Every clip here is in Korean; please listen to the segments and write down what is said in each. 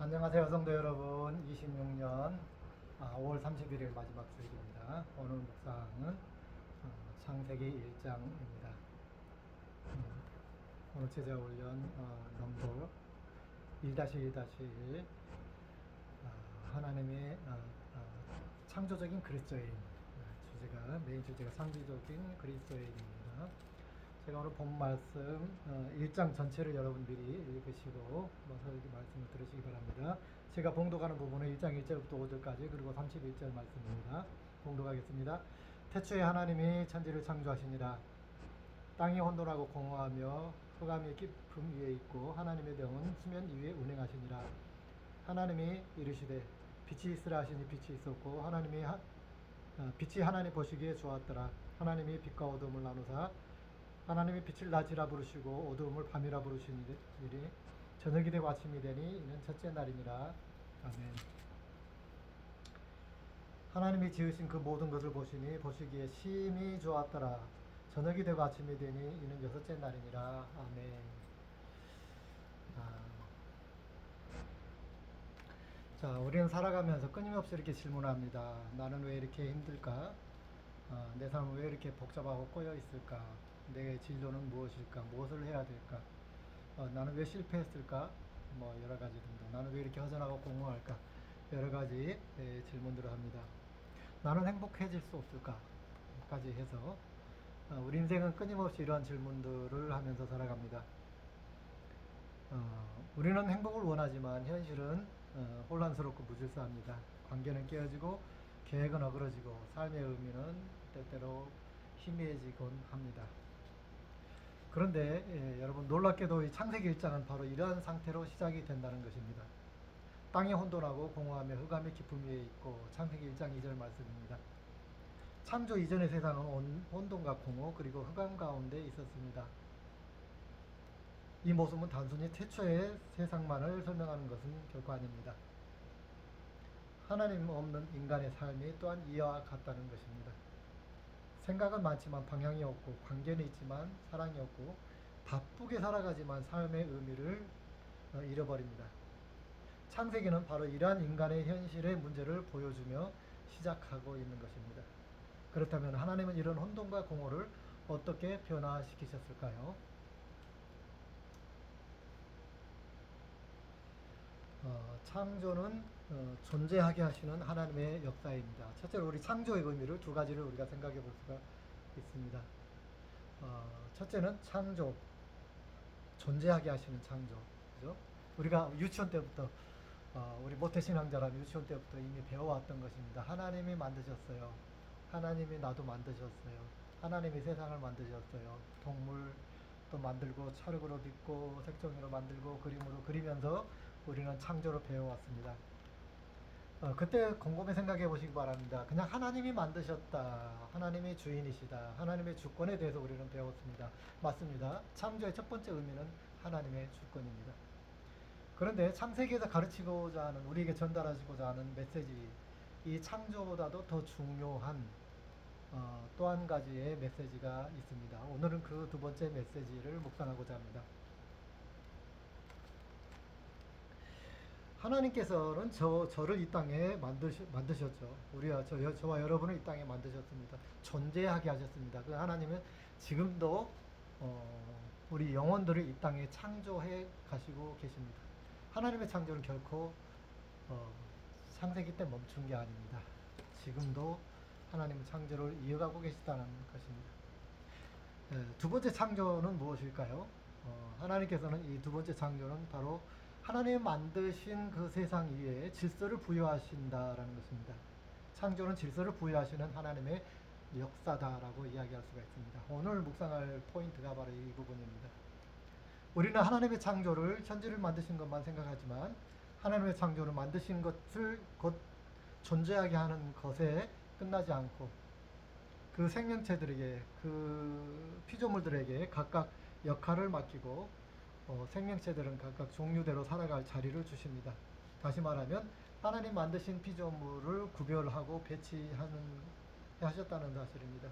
안녕하세요, 성도 여러분. 26년 5월 31일 마지막 주일입니다. 오늘 묵상은 창세기 1장입니다. 오늘 제자 훈련 넘버 1-1-1 하나님의 창조적인 그리스도인, 메인 주제가 창조적인 그리스도인입니다. 제가 오늘 본 말씀 1장 전체를 여러분 미리 읽으시고 서기 말씀을 들으시기 바랍니다. 제가 봉독하는 부분은 1장 1절부터 5절까지 그리고 31절 말씀입니다. 봉독하겠습니다. 태초에 하나님이 천지를 창조하시니라. 땅이 혼돈하고 공허하며 흑암이 깊음 위에 있고 하나님의 영은 수면 위에 운행하시니라. 하나님이 이르시되 빛이 있으라 하시니 빛이 있었고 빛이 하나님 보시기에 좋았더라. 하나님이 빛과 어둠을 나누사 하나님이 빛을 낮이라 부르시고 어두움을 밤이라 부르시니 저녁이 되고 아침이 되니 이는 첫째 날이니라. 아멘. 하나님이 지으신 그 모든 것을 보시니 보시기에 심히 좋았더라. 저녁이 되고 아침이 되니 이는 여섯째 날이니라. 아멘. 자, 우리는 살아가면서 끊임없이 이렇게 질문합니다. 나는 왜 이렇게 힘들까? 내 삶은 왜 이렇게 복잡하고 꼬여 있을까? 내 진로는 무엇일까? 무엇을 해야 될까? 나는 왜 실패했을까? 여러 가지 등등. 나는 왜 이렇게 허전하고 공허할까? 여러 가지 질문들을 합니다. 나는 행복해질 수 없을까? 까지 해서 우리 인생은 끊임없이 이러한 질문들을 하면서 살아갑니다. 우리는 행복을 원하지만 현실은 혼란스럽고 무질서합니다. 관계는 깨어지고 계획은 어그러지고 삶의 의미는 때때로 희미해지곤 합니다. 그런데 여러분 놀랍게도 이 창세기 1장은 바로 이러한 상태로 시작이 된다는 것입니다. 땅이 혼돈하고 공허하며 흑암의 깊음 위에 있고 창세기 1장 2절 말씀입니다. 창조 이전의 세상은 혼돈과 공허 그리고 흑암 가운데 있었습니다. 이 모습은 단순히 태초의 세상만을 설명하는 것은 결코 아닙니다. 하나님 없는 인간의 삶이 또한 이와 같다는 것입니다. 생각은 많지만 방향이 없고 관계는 있지만 사랑이 없고 바쁘게 살아가지만 삶의 의미를 잃어버립니다. 창세기는 바로 이러한 인간의 현실의 문제를 보여주며 시작하고 있는 것입니다. 그렇다면 하나님은 이런 혼돈과 공허를 어떻게 변화시키셨을까요? 창조는 존재하게 하시는 하나님의 역사입니다. 첫째로 우리 창조의 의미를 두 가지를 우리가 생각해 볼 수가 있습니다. 첫째는 창조, 존재하게 하시는 창조. 그죠? 우리가 유치원 때부터 우리 모태신앙자라면 유치원 때부터 이미 배워왔던 것입니다. 하나님이 만드셨어요. 하나님이 나도 만드셨어요. 하나님이 세상을 만드셨어요. 동물도 만들고 찰흙으로 빚고 색종이로 만들고 그림으로 그리면서 우리는 창조를 배워왔습니다. 그때 곰곰이 생각해 보시기 바랍니다. 그냥 하나님이 만드셨다. 하나님이 주인이시다. 하나님의 주권에 대해서 우리는 배웠습니다. 맞습니다. 창조의 첫 번째 의미는 하나님의 주권입니다. 그런데 창세기에서 가르치고자 하는, 우리에게 전달하시고자 하는 메시지, 이 창조보다도 더 중요한 또 한 가지의 메시지가 있습니다. 오늘은 그 두 번째 메시지를 묵상하고자 합니다. 하나님께서는 저를 이 땅에 만드셨죠. 저와 여러분을 이 땅에 만드셨습니다. 존재하게 하셨습니다. 그 하나님은 지금도 우리 영혼들을 이 땅에 창조해 가시고 계십니다. 하나님의 창조는 결코 창세기 때 멈춘 게 아닙니다. 지금도 하나님은 창조를 이어가고 계시다는 것입니다. 두 번째 창조는 무엇일까요? 하나님께서는 이 두 번째 창조는 바로 하나님이 만드신 그 세상 위에 질서를 부여하신다라는 것입니다. 창조는 질서를 부여하시는 하나님의 역사다라고 이야기할 수가 있습니다. 오늘 묵상할 포인트가 바로 이 부분입니다. 우리는 하나님의 창조를 천지를 만드신 것만 생각하지만 하나님의 창조를 만드신 것을 곧 존재하게 하는 것에 끝나지 않고 그 생명체들에게, 그 피조물들에게 각각 역할을 맡기고 생명체들은 각각 종류대로 살아갈 자리를 주십니다. 다시 말하면 하나님 만드신 피조물을 구별하고 하셨다는 사실입니다.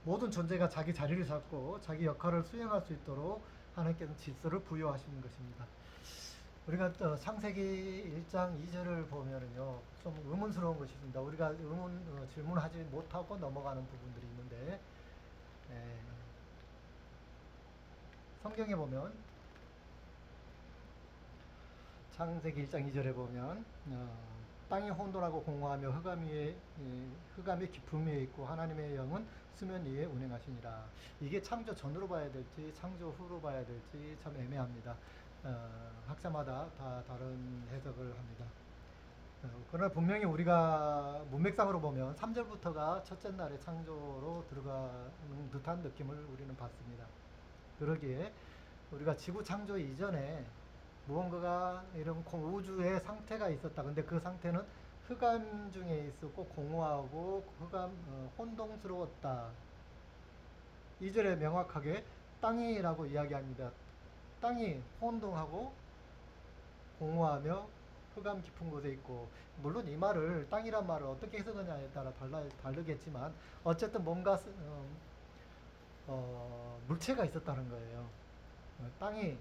모든 존재가 자기 자리를 잡고 자기 역할을 수행할 수 있도록 하나님께서 질서를 부여하시는 것입니다. 우리가 또 창세기 1장 2절을 보면은요, 좀 의문스러운 것이 있습니다. 우리가 질문하지 못하고 넘어가는 부분들이 있는데, 에, 성경에 보면, 창세기 1장 2절에 보면, 땅이 혼돈하고 공허하며 흑암이 깊음 위에 있고 하나님의 영은 수면 위에 운행하시니라. 이게 창조 전으로 봐야 될지 창조 후로 봐야 될지 참 애매합니다. 학자마다 다 다른 해석을 합니다. 그러나 분명히 우리가 문맥상으로 보면 3절부터가 첫째 날의 창조로 들어가는 듯한 느낌을 우리는 받습니다. 그러기에 우리가 지구 창조 이전에 무언가가 이런 우주의 상태가 있었다. 근데 그 상태는 흑암 중에 있었고 공허하고 혼동스러웠다. 2절에 명확하게 땅이라고 이야기합니다. 땅이 혼동하고 공허하며 흑암 깊은 곳에 있고, 물론 이 말을 땅이란 말을 어떻게 해석하냐에 따라 다르겠지만 어쨌든 뭔가 물체가 있었다는 거예요. 땅이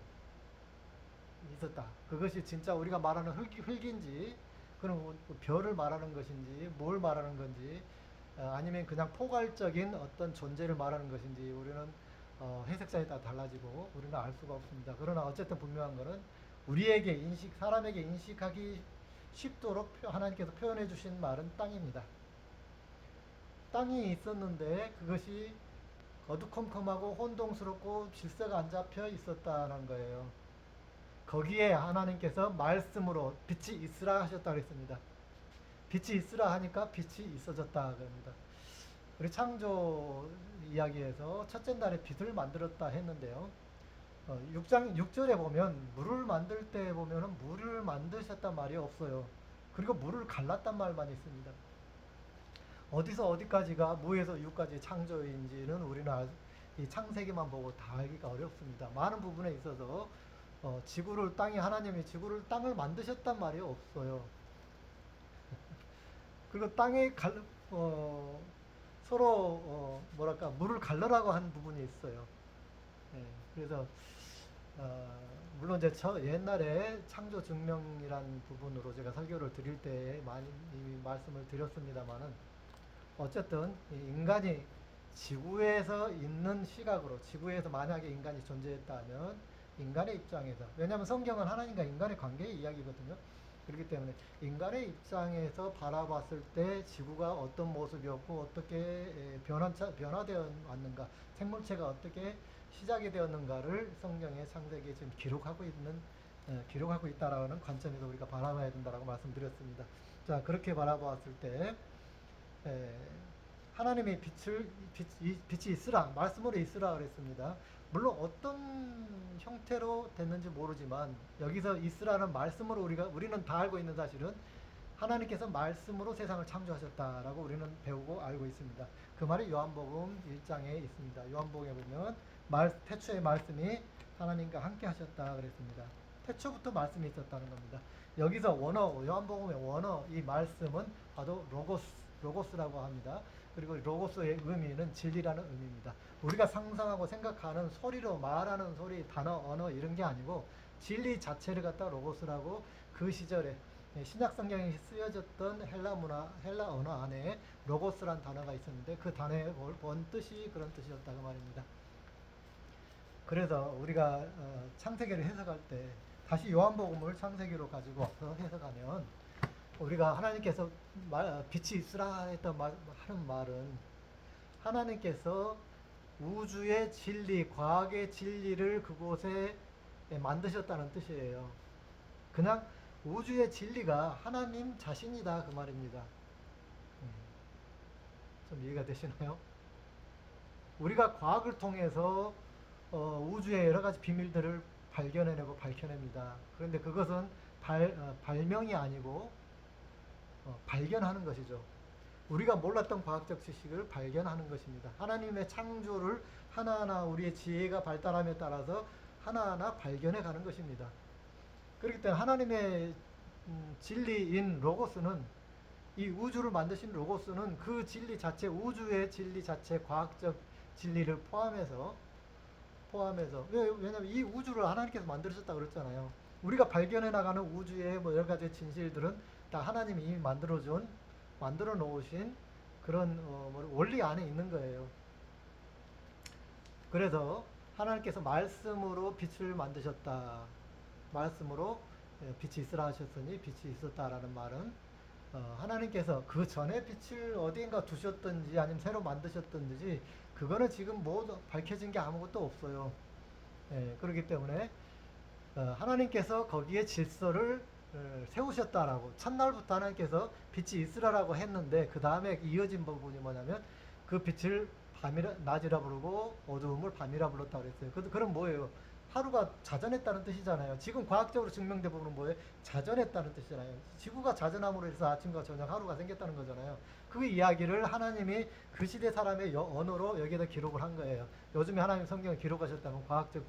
있었다. 그것이 진짜 우리가 말하는 흙인지, 그럼 별을 말하는 것인지, 뭘 말하는 건지, 아니면 그냥 포괄적인 어떤 존재를 말하는 것인지 우리는 해석자에 따라 달라지고 우리는 알 수가 없습니다. 그러나 어쨌든 분명한 것은 우리에게 사람에게 인식하기 쉽도록 하나님께서 표현해 주신 말은 땅입니다. 땅이 있었는데 그것이 어두컴컴하고 혼동스럽고 질서가 안 잡혀 있었다는 거예요. 거기에 하나님께서 말씀으로 빛이 있으라 하셨다 그랬습니다. 빛이 있으라 하니까 빛이 있어졌다 그럽니다. 우리 창조 이야기에서 첫째 날에 빛을 만들었다 했는데요. 6절에 보면 물을 만들 때 보면은 물을 만드셨단 말이 없어요. 그리고 물을 갈랐단 말만 있습니다. 어디서 어디까지가 무에서 유까지 창조인지는 우리는 이 창세기만 보고 다 알기가 어렵습니다. 많은 부분에 있어서 하나님이 땅을 만드셨단 말이 없어요. 그리고 서로 물을 갈르라고 한 부분이 있어요. 예, 그래서 물론 이제 옛날에 창조 증명이란 부분으로 제가 설교를 드릴 때 많이 이미 말씀을 드렸습니다만은, 어쨌든 인간이 지구에서 있는 시각으로, 지구에서 만약에 인간이 존재했다면 인간의 입장에서, 왜냐하면 성경은 하나님과 인간의 관계의 이야기거든요. 그렇기 때문에 인간의 입장에서 바라봤을 때 지구가 어떤 모습이었고 어떻게 변화되어 왔는가, 생물체가 어떻게 시작이 되었는가를 성경의 창세기에 지금 기록하고 있다라는 관점에서 우리가 바라봐야 된다라고 말씀드렸습니다. 자, 그렇게 바라봤을 때 하나님의 빛이 있으라, 말씀으로 있으라 그랬습니다. 물론 어떤 형태로 됐는지 모르지만 여기서 있으라는 말씀으로 우리는 다 알고 있는 사실은 하나님께서 말씀으로 세상을 창조하셨다라고 우리는 배우고 알고 있습니다. 그 말이 요한복음 1장에 있습니다. 요한복음에 보면 태초의 말씀이 하나님과 함께 하셨다 그랬습니다. 태초부터 말씀이 있었다는 겁니다. 여기서 요한복음의 원어, 이 말씀은 바로 로고스라고 합니다. 그리고 로고스의 의미는 진리라는 의미입니다. 우리가 상상하고 생각하는 소리로 말하는 소리, 단어, 언어 이런 게 아니고 진리 자체를 갖다 로고스라고, 그 시절에 신약 성경에 쓰여졌던 헬라 언어 안에 로고스란 단어가 있었는데 그 단어의 본 뜻이 그런 뜻이었다 그 말입니다. 그래서 우리가 창세기를 해석할 때 다시 요한복음을 창세기로 가지고 와서 해석하면, 우리가 하나님께서 빛이 있으라 하는 말은 하나님께서 우주의 진리, 과학의 진리를 그곳에 만드셨다는 뜻이에요. 그냥 우주의 진리가 하나님 자신이다 그 말입니다. 좀 이해가 되시나요? 우리가 과학을 통해서 우주의 여러 가지 비밀들을 발견해내고 밝혀냅니다. 그런데 그것은 발명이 아니고 발견하는 것이죠. 우리가 몰랐던 과학적 지식을 발견하는 것입니다. 하나님의 창조를 하나하나 우리의 지혜가 발달함에 따라서 하나하나 발견해 가는 것입니다. 그렇기 때문에 하나님의 진리인 로고스는, 이 우주를 만드신 로고스는 그 진리 자체, 우주의 진리 자체, 과학적 진리를 포함해서 왜냐면 이 우주를 하나님께서 만드셨다 그랬잖아요. 우리가 발견해 나가는 우주의 뭐 여러 가지 진실들은 다 하나님이 이미 만들어 놓으신 그런 원리 안에 있는 거예요. 그래서 하나님께서 말씀으로 빛을 만드셨다. 말씀으로 빛이 있으라 하셨으니 빛이 있었다라는 말은 하나님께서 그 전에 빛을 어디인가 두셨든지 아니면 새로 만드셨든지 그거는 지금 뭐 밝혀진 게 아무것도 없어요. 그렇기 때문에 하나님께서 거기에 질서를 세우셨다라고 첫날부터 하나님께서 빛이 있으라라고 했는데 그 다음에 이어진 부분이 뭐냐면 그 빛을 낮이라 부르고 어두움을 밤이라 불렀다고 그랬어요. 그럼 뭐예요? 하루가 자전했다는 뜻이잖아요. 지금 과학적으로 증명된 부분은 뭐예요? 자전했다는 뜻이잖아요. 지구가 자전함으로 해서 아침과 저녁 하루가 생겼다는 거잖아요. 그 이야기를 하나님이 그 시대 사람의 언어로 여기에다 기록을 한 거예요. 요즘에 하나님 성경을 기록하셨다면 과학적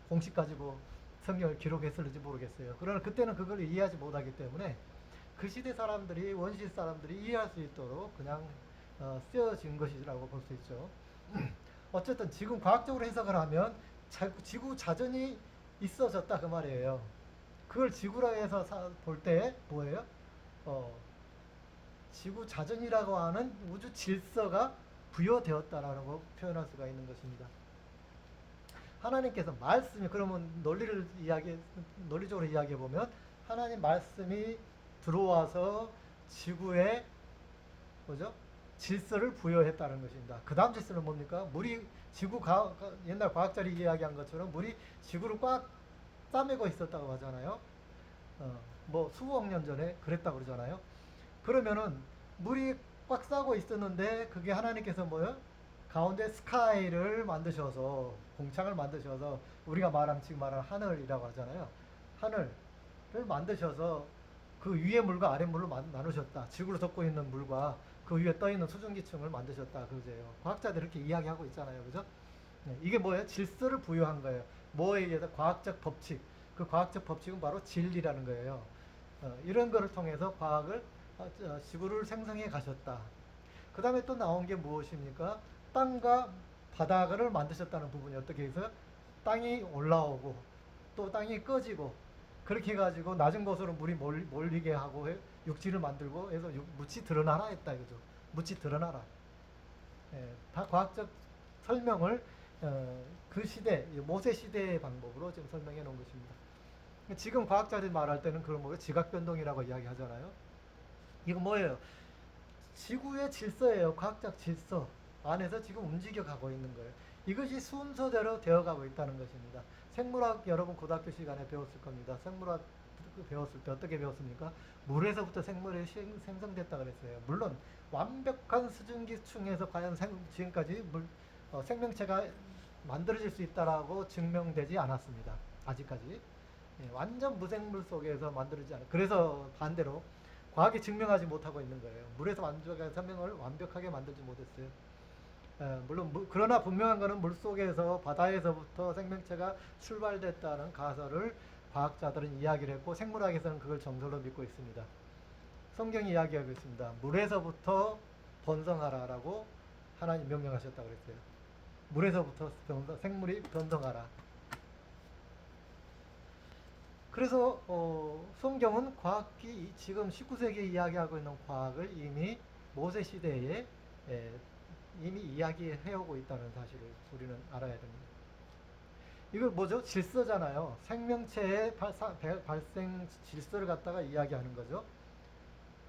공식 가지고 성경을 기록했을지 모르겠어요. 그러나 그때는 그걸 이해하지 못하기 때문에 그 시대 사람들이 원시 사람들이 이해할 수 있도록 그냥 쓰여진 것이라고 볼 수 있죠. 어쨌든 지금 과학적으로 해석을 하면 지구 자전이 있어졌다 그 말이에요. 그걸 지구라 해서 볼 때 뭐예요? 지구 자전이라고 하는 우주 질서가 부여되었다라는 거 표현할 수가 있는 것입니다. 하나님께서 말씀이 그러면 논리적으로 이야기해 보면 하나님 말씀이 들어와서 지구에 뭐죠? 질서를 부여했다는 것입니다. 그 다음 질서는 뭡니까? 옛날 과학자들이 이야기한 것처럼 물이 지구를 꽉 싸매고 있었다고 하잖아요. 뭐 수억 년 전에 그랬다고 그러잖아요. 그러면은 물이 꽉 싸고 있었는데 그게 하나님께서 뭐요? 가운데 스카이를 만드셔서 공창을 만드셔서 우리가 지금 말하는 하늘이라고 하잖아요. 하늘을 만드셔서 그 위의 물과 아래 물로 나누셨다. 지구를 덮고 있는 물과 그 위에 떠 있는 수증기층을 만드셨다. 그러세요. 과학자들이 이렇게 이야기하고 있잖아요. 그죠? 이게 뭐예요? 질서를 부여한 거예요. 뭐에 의해서? 과학적 법칙. 그 과학적 법칙은 바로 진리라는 거예요. 이런 거를 통해서 지구를 생성해 가셨다. 그 다음에 또 나온 게 무엇입니까? 땅과 바닥을 만드셨다는 부분이 어떻게 해서 땅이 올라오고 또 땅이 꺼지고 그렇게 해가지고 낮은 곳으로 물이 몰리게 하고 육지를 만들고 해서 묻이 드러나라 했다 이거죠. 묻이 드러나라. 다 과학적 설명을 그 시대 모세 시대의 방법으로 지금 설명해 놓은 것입니다. 지금 과학자들이 말할 때는 그런 뭐예요? 지각 변동이라고 이야기하잖아요. 이거 뭐예요? 지구의 질서예요. 과학적 질서 안에서 지금 움직여 가고 있는 거예요. 이것이 순서대로 되어가고 있다는 것입니다. 생물학 여러분 고등학교 시간에 배웠을 겁니다. 생물학 배웠을 때 어떻게 배웠습니까? 물에서부터 생물이 생성됐다 그랬어요. 물론 완벽한 수증기층에서 과연 지금까지 생명체가 만들어질 수 있다라고 증명되지 않았습니다. 아직까지. 완전 무생물 속에서 만들어지지 않아요. 그래서 반대로 과학이 증명하지 못하고 있는 거예요. 물에서 생명을 완벽하게 만들지 못했어요. 물론 그러나 분명한 것은 물속에서 바다에서부터 생명체가 출발됐다는 가설을 과학자들은 이야기를 했고 생물학에서는 그걸 정설로 믿고 있습니다. 성경이 이야기하고 있습니다. 물에서부터 번성하라라고 하나님 명령하셨다고 그랬어요. 물에서부터 생물이 번성하라. 그래서 성경은 과학이 지금 19세기에 이야기하고 있는 과학을 이미 모세 시대에 이미 이야기해오고 있다는 사실을 우리는 알아야 됩니다. 이걸 뭐죠? 질서잖아요. 생명체의 발생 질서를 갖다가 이야기하는 거죠.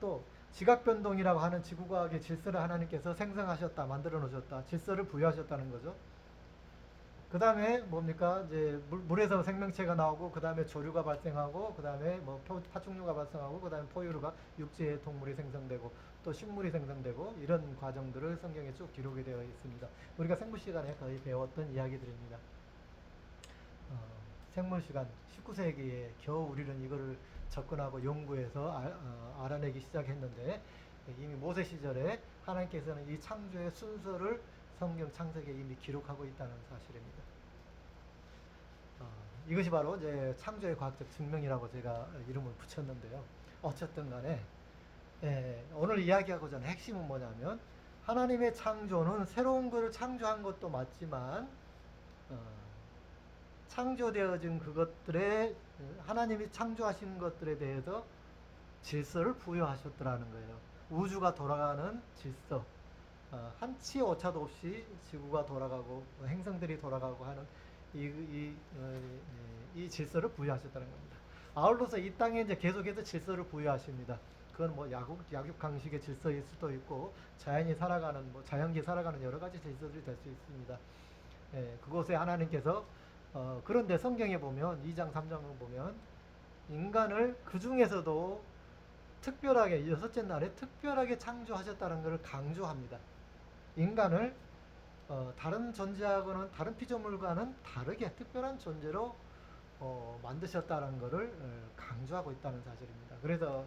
또 지각변동이라고 하는 지구과학의 질서를 하나님께서 생성하셨다, 만들어 놓으셨다, 질서를 부여하셨다는 거죠. 그 다음에 뭡니까? 이제 물에서 생명체가 나오고, 그 다음에 조류가 발생하고, 그 다음에 뭐 파충류가 발생하고, 그 다음에 포유류가 육지의 동물이 생성되고, 또 식물이 생성되고, 이런 과정들을 성경에 쭉 기록이 되어 있습니다. 우리가 생물 시간에 거의 배웠던 이야기들입니다. 생물 시간 19세기에 겨우 우리는 이거를 접근하고 연구해서 알아내기 시작했는데 이미 모세 시절에 하나님께서는 이 창조의 순서를 성경 창세기에 이미 기록하고 있다는 사실입니다. 이것이 바로 이제 창조의 과학적 증명이라고 제가 이름을 붙였는데요. 어쨌든 간에 오늘 이야기하고자 하는 핵심은 뭐냐면 하나님의 창조는 새로운 것을 창조한 것도 맞지만 창조되어진 그것들에 하나님이 창조하신 것들에 대해서 질서를 부여하셨더라는 거예요. 우주가 돌아가는 질서, 한치 오차도 없이 지구가 돌아가고 행성들이 돌아가고 하는 이 질서를 부여하셨다는 겁니다. 아울러서 이 땅에 이제 계속해서 질서를 부여하십니다. 그건 뭐 약육강식의 질서일 수도 있고 자연이 살아가는 자연계 살아가는 여러 가지 질서들이 될 수 있습니다. 그곳에 하나님께서 그런데 성경에 보면 2장 3장을 보면 인간을 그 중에서도 특별하게 여섯째 날에 특별하게 창조하셨다는 것을 강조합니다. 인간을 다른 존재하고는 다른 피조물과는 다르게 특별한 존재로 만드셨다는 것을 강조하고 있다는 사실입니다. 그래서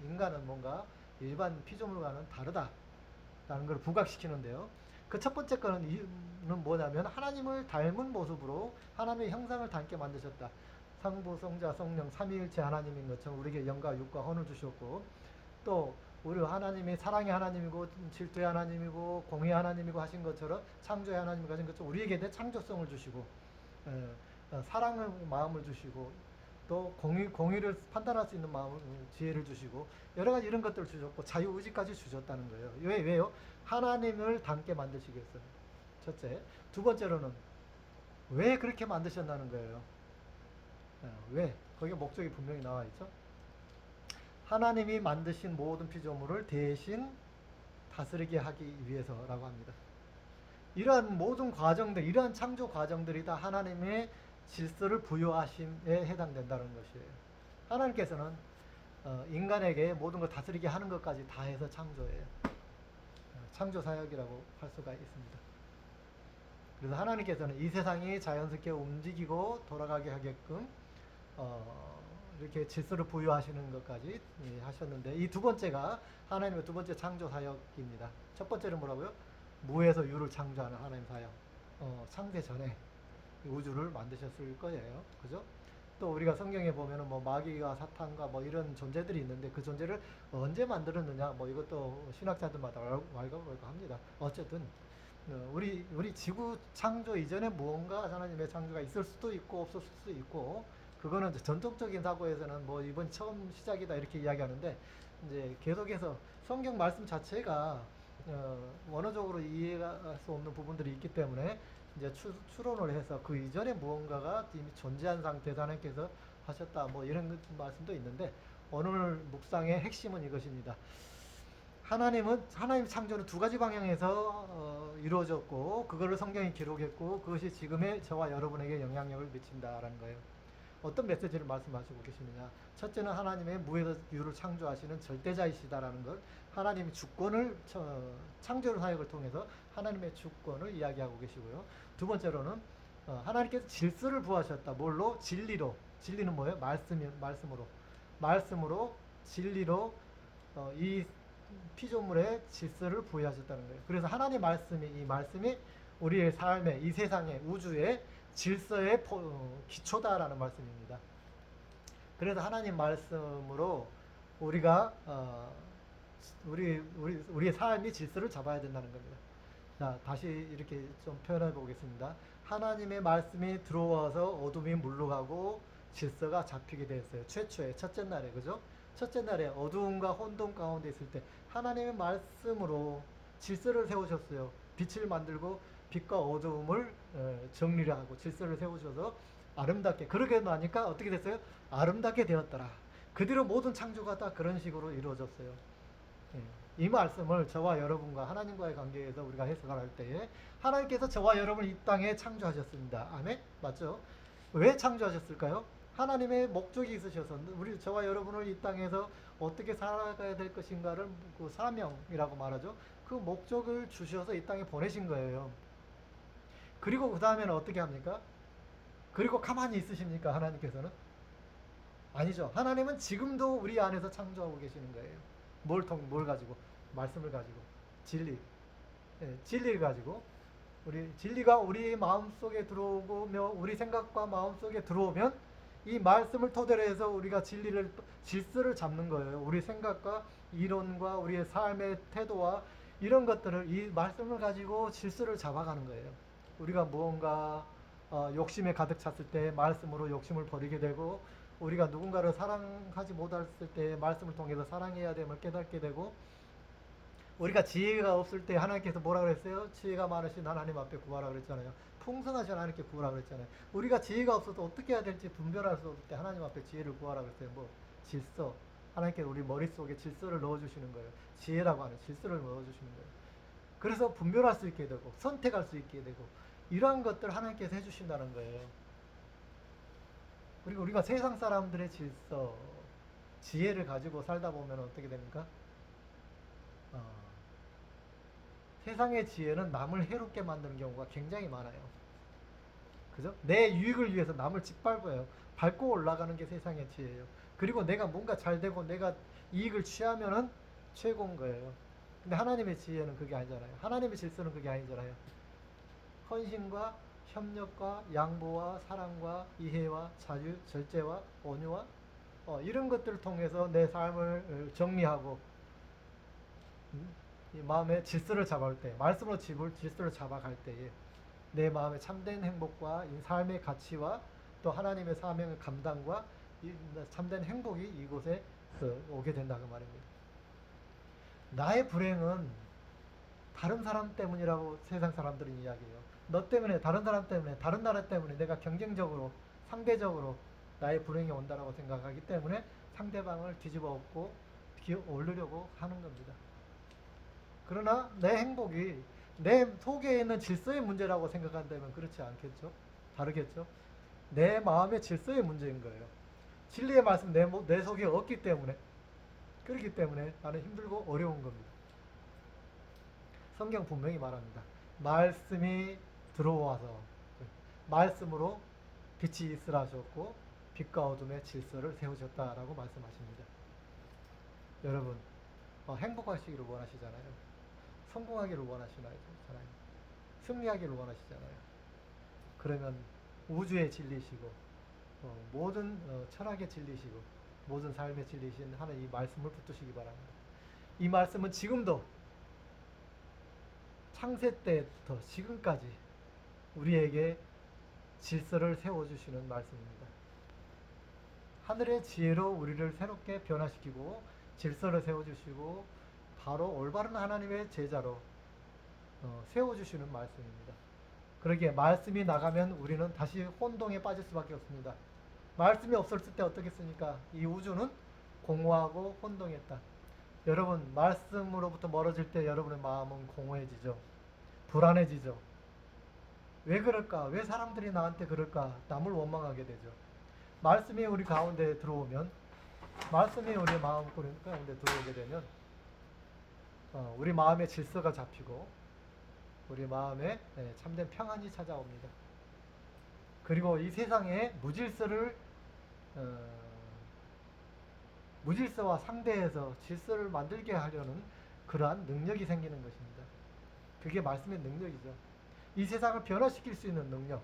인간은 뭔가 일반 피조물과는 다르다라는 걸 부각시키는데요. 그 첫 번째 거는 뭐냐면 하나님을 닮은 모습으로 하나님의 형상을 닮게 만드셨다. 성부, 성자, 성령, 삼위일체 하나님인 것처럼 우리에게 영과 육과 혼을 주셨고 또 우리 하나님이 사랑의 하나님이고 질투의 하나님이고 공의의 하나님이고 하신 것처럼 창조의 하나님이고 하신 것처럼 우리에게 내 창조성을 주시고 사랑의 마음을 주시고 또 공의를 판단할 수 있는 마음을 지혜를 주시고 여러 가지 이런 것들을 주셨고 자유의지까지 주셨다는 거예요. 왜요? 하나님을 닮게 만드시겠어요. 첫째. 두 번째로는 왜 그렇게 만드셨다는 거예요. 왜? 거기에 목적이 분명히 나와 있죠. 하나님이 만드신 모든 피조물을 대신 다스리게 하기 위해서라고 합니다. 이러한 모든 과정들, 이러한 창조 과정들이 다 하나님의 질서를 부여하심에 해당된다는 것이에요. 하나님께서는 인간에게 모든 걸 다스리게 하는 것까지 다 해서 창조예요. 창조 사역이라고 할 수가 있습니다. 그래서 하나님께서는 이 세상이 자연스럽게 움직이고 돌아가게 하게끔 이렇게 질서를 부여하시는 것까지 하셨는데 이 두 번째가 하나님의 두 번째 창조 사역입니다. 첫 번째는 뭐라고요? 무에서 유를 창조하는 하나님 사역. 창세 전에 우주를 만드셨을 거예요. 그죠? 또 우리가 성경에 보면은 뭐 마귀와 사탄과 뭐 이런 존재들이 있는데 그 존재를 언제 만들었느냐 뭐 이것도 신학자들마다 왈가왈부합니다. 어쨌든 우리 지구 창조 이전에 무언가 하나님의 창조가 있을 수도 있고 없을 수도 있고 그거는 전통적인 사고에서는 뭐 이번 처음 시작이다 이렇게 이야기하는데 이제 계속해서 성경 말씀 자체가 원어적으로 이해할 수 없는 부분들이 있기 때문에 이제 추론을 해서 그 이전에 무언가가 이미 존재한 상태에서 하나님께서 하셨다 뭐 이런 말씀도 있는데 오늘 묵상의 핵심은 이것입니다. 하나님 창조는 두 가지 방향에서 이루어졌고 그거를 성경이 기록했고 그것이 지금의 저와 여러분에게 영향력을 미친다라는 거예요. 어떤 메시지를 말씀하시고 계시느냐. 첫째는 하나님의 무에서 유를 창조하시는 절대자이시다라는 것. 하나님의 주권을 창조 사역을 통해서 하나님의 주권을 이야기하고 계시고요. 두 번째로는 하나님께서 질서를 부하셨다. 뭘로? 진리로. 진리는 뭐예요? 말씀으로 진리로 이 피조물의 질서를 부여하셨다는 거예요. 그래서 하나님의 이 말씀이 우리의 삶에 이 세상에 우주의 질서의 기초다라는 말씀입니다. 그래서 하나님 말씀으로 우리가 우리의 삶이 질서를 잡아야 된다는 겁니다. 자, 다시 이렇게 좀 표현해 보겠습니다. 하나님의 말씀이 들어와서 어둠이 물러가고 질서가 잡히게 되었어요. 최초의 첫째 날에, 그죠? 첫째 날에 어두움과 혼돈 가운데 있을 때 하나님의 말씀으로 질서를 세우셨어요. 빛을 만들고 빛과 어두움을 정리를 하고 질서를 세우셔서 아름답게 그렇게 나니까 어떻게 됐어요? 아름답게 되었더라. 그 뒤로 모든 창조가 다 그런 식으로 이루어졌어요. 이 말씀을 저와 여러분과 하나님과의 관계에서 우리가 해석을 할 때에 하나님께서 저와 여러분을 이 땅에 창조하셨습니다. 아멘? 맞죠? 왜 창조하셨을까요? 하나님의 목적이 있으셔서 저와 여러분을 이 땅에서 어떻게 살아가야 될 것인가를 그 사명이라고 말하죠. 그 목적을 주셔서 이 땅에 보내신 거예요. 그리고 그 다음에는 어떻게 합니까? 그리고 가만히 있으십니까? 하나님께서는? 아니죠. 하나님은 지금도 우리 안에서 창조하고 계시는 거예요. 뭘 가지고? 말씀을 가지고. 진리. 진리를 가지고. 진리가 우리 마음속에 들어오며 우리 생각과 마음속에 들어오면 이 말씀을 토대로 해서 우리가 질서를 잡는 거예요. 우리 생각과 이론과 우리의 삶의 태도와 이런 것들을 이 말씀을 가지고 질서를 잡아가는 거예요. 우리가 무언가 욕심에 가득 찼을 때 말씀으로 욕심을 버리게 되고, 우리가 누군가를 사랑하지 못했을 때 말씀을 통해서 사랑해야 됨을 깨닫게 되고, 우리가 지혜가 없을 때 하나님께서 뭐라 그랬어요? 지혜가 많으신 하나님 앞에 구하라 그랬잖아요. 풍성하신 하나님께 구하라 그랬잖아요. 우리가 지혜가 없어도 어떻게 해야 될지 분별할 수 없을 때 하나님 앞에 지혜를 구하라 그랬어요. 뭐 질서. 하나님께서 우리 머릿속에 질서를 넣어주시는 거예요. 지혜라고 하는 질서를 넣어주시는 거예요. 그래서 분별할 수 있게 되고 선택할 수 있게 되고, 이러한 것들 하나님께서 해주신다는 거예요. 그리고 우리가 세상 사람들의 질서, 지혜를 가지고 살다 보면 어떻게 됩니까? 어, 세상의 지혜는 남을 해롭게 만드는 경우가 굉장히 많아요. 그죠? 내 유익을 위해서 남을 짓밟아요. 밟고 올라가는 게 세상의 지혜예요. 그리고 내가 뭔가 잘 되고 내가 이익을 취하면은 최고인 거예요. 근데 하나님의 지혜는 그게 아니잖아요. 하나님의 질서는 그게 아니잖아요. 헌신과 협력과 양보와 사랑과 이해와 자유, 절제와 온유와 이런 것들을 통해서 내 삶을 정리하고, 이 마음의 질서를 잡아갈 때, 말씀으로 질서를 잡아갈 때에 내 마음의 참된 행복과 이 삶의 가치와 또 하나님의 사명의 감당과 이 참된 행복이 이곳에 오게 된다 그 말입니다. 나의 불행은 다른 사람 때문이라고 세상 사람들은 이야기해요. 너 때문에, 다른 사람 때문에, 다른 나라 때문에 내가 경쟁적으로, 상대적으로 나의 불행이 온다라고 생각하기 때문에 상대방을 뒤집어 엎고 오르려고 하는 겁니다. 그러나 내 행복이 내 속에 있는 질서의 문제라고 생각한다면 그렇지 않겠죠? 다르겠죠? 내 마음의 질서의 문제인 거예요. 진리의 말씀 내 속에 없기 때문에, 그렇기 때문에 나는 힘들고 어려운 겁니다. 성경 분명히 말합니다. 말씀이 들어와서 말씀으로 빛이 있으라 하셨고 빛과 어둠의 질서를 세우셨다라고 말씀하십니다. 여러분 행복하시기를 원하시잖아요. 성공하기를 원하시나요? 승리하기를 원하시잖아요. 그러면 우주의 진리시고 모든 철학의 진리시고 모든 삶의 진리신 하나님 이 말씀을 붙드시기 바랍니다. 이 말씀은 지금도 창세 때부터 지금까지 우리에게 질서를 세워주시는 말씀입니다. 하늘의 지혜로 우리를 새롭게 변화시키고 질서를 세워주시고 바로 올바른 하나님의 제자로 세워주시는 말씀입니다. 그러기에 말씀이 나가면 우리는 다시 혼동에 빠질 수밖에 없습니다. 말씀이 없었을 때 어떻겠습니까? 이 우주는 공허하고 혼동했다. 여러분, 말씀으로부터 멀어질 때 여러분의 마음은 공허해지죠. 불안해지죠. 왜 그럴까? 왜 사람들이 나한테 그럴까? 남을 원망하게 되죠. 말씀이 우리 가운데 들어오면, 말씀이 우리 마음 가운데 들어오게 되면 우리 마음의 질서가 잡히고 우리 마음에 참된 평안이 찾아옵니다. 그리고 이 세상에 무질서와 상대해서 질서를 만들게 하려는 그러한 능력이 생기는 것입니다. 그게 말씀의 능력이죠. 이 세상을 변화시킬 수 있는 능력,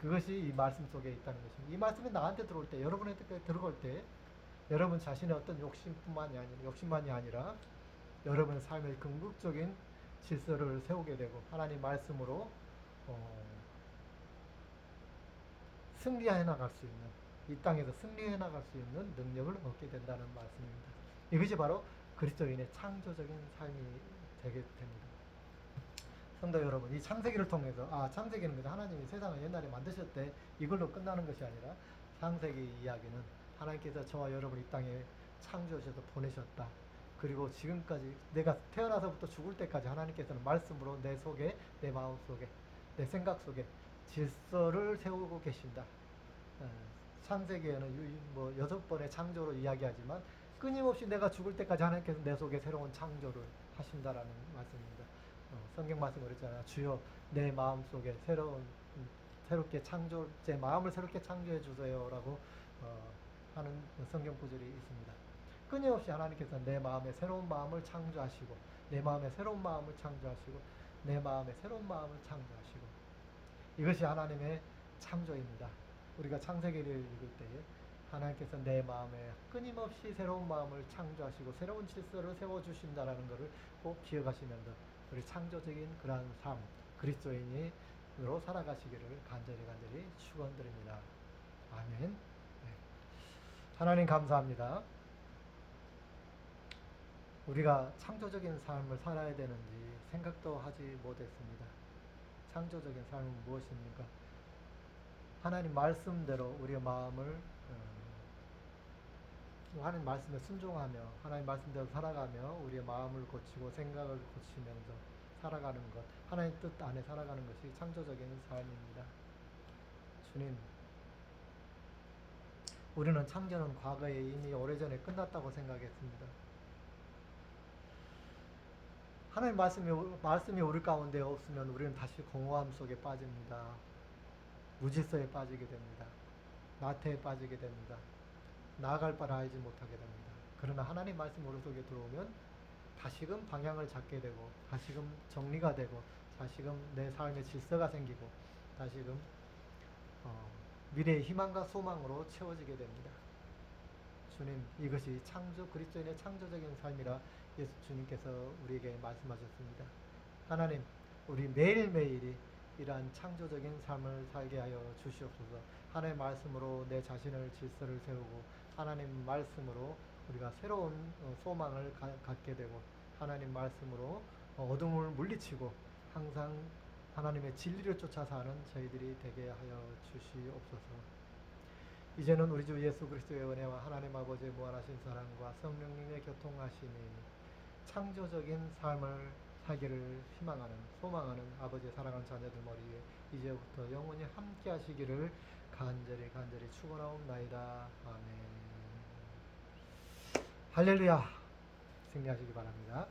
그것이 이 말씀 속에 있다는 것입니다. 이 말씀이 나한테 들어올 때, 여러분한테 들어올 때 여러분 자신의 어떤 욕심만이 아니라 여러분의 삶의 궁극적인 질서를 세우게 되고 하나님 말씀으로 승리해 나갈 수 있는, 이 땅에서 승리해 나갈 수 있는 능력을 얻게 된다는 말씀입니다. 이것이 바로 그리스도인의 창조적인 삶이 되게 됩니다. 성도 여러분, 이 창세기를 통해서 창세기는 하나님이 세상을 옛날에 만드셨대 이걸로 끝나는 것이 아니라 창세기 이야기는 하나님께서 저와 여러분 이 땅에 창조하셔서 보내셨다. 그리고 지금까지 내가 태어나서부터 죽을 때까지 하나님께서는 말씀으로 내 속에, 내 마음 속에, 내 생각 속에 질서를 세우고 계신다. 창세기에는 6번의 창조로 이야기하지만 끊임없이 내가 죽을 때까지 하나님께서 내 속에 새로운 창조를 하신다라는 말씀입니다. 성경 말씀 그랬잖아요. 주여 내 마음 속에 새롭게 제 마음을 새롭게 창조해 주세요라고 하는 성경 구절이 있습니다. 끊임없이 하나님께서 내 마음에 새로운 마음을 창조하시고 내 마음에 새로운 마음을 창조하시고 내 마음에 새로운 마음을 창조하시고, 이것이 하나님의 창조입니다. 우리가 창세기를 읽을 때에 하나님께서 내 마음에 끊임없이 새로운 마음을 창조하시고 새로운 질서를 세워주신다라는 것을 꼭 기억하시면서 우리 창조적인 그러한 삶, 그리스도인으로 살아가시기를 간절히 축원드립니다. 아멘. 네. 하나님 감사합니다. 우리가 창조적인 삶을 살아야 되는지 생각도 하지 못했습니다. 창조적인 삶은 무엇입니까? 하나님 말씀대로 우리의 마음을 하나님 말씀에 순종하며 하나님 말씀대로 살아가며 우리의 마음을 고치고 생각을 고치면서 살아가는 것, 하나님 뜻 안에 살아가는 것이 창조적인 삶입니다. 주님, 우리는 창조는 과거에 이미 오래전에 끝났다고 생각했습니다. 하나님 말씀이 우리 가운데 없으면 우리는 다시 공허함 속에 빠집니다. 무질서에 빠지게 됩니다. 나태에 빠지게 됩니다. 나아갈 바를 알지 못하게 됩니다. 그러나 하나님 말씀 우리 속에 들어오면 다시금 방향을 잡게 되고 다시금 정리가 되고 다시금 내 삶의 질서가 생기고 다시금 미래의 희망과 소망으로 채워지게 됩니다. 주님, 이것이 그리스도인의 창조적인 삶이라 예수 주님께서 우리에게 말씀하셨습니다. 하나님, 우리 매일매일이 이러한 창조적인 삶을 살게 하여 주시옵소서. 하나님 말씀으로 내 자신을 질서를 세우고 하나님 말씀으로 우리가 새로운 소망을 갖게 되고 하나님 말씀으로 어둠을 물리치고 항상 하나님의 진리를 쫓아 사는 저희들이 되게 하여 주시옵소서. 이제는 우리 주 예수 그리스도의 은혜와 하나님 아버지의 무한하신 사랑과 성령님의 교통하심이 창조적인 삶을 살기를 희망하는 소망하는 아버지의 사랑하는 자녀들 머리에 이제부터 영원히 함께 하시기를 간절히 축원하옵나이다. 아멘. 할렐루야. 승리하시기 바랍니다.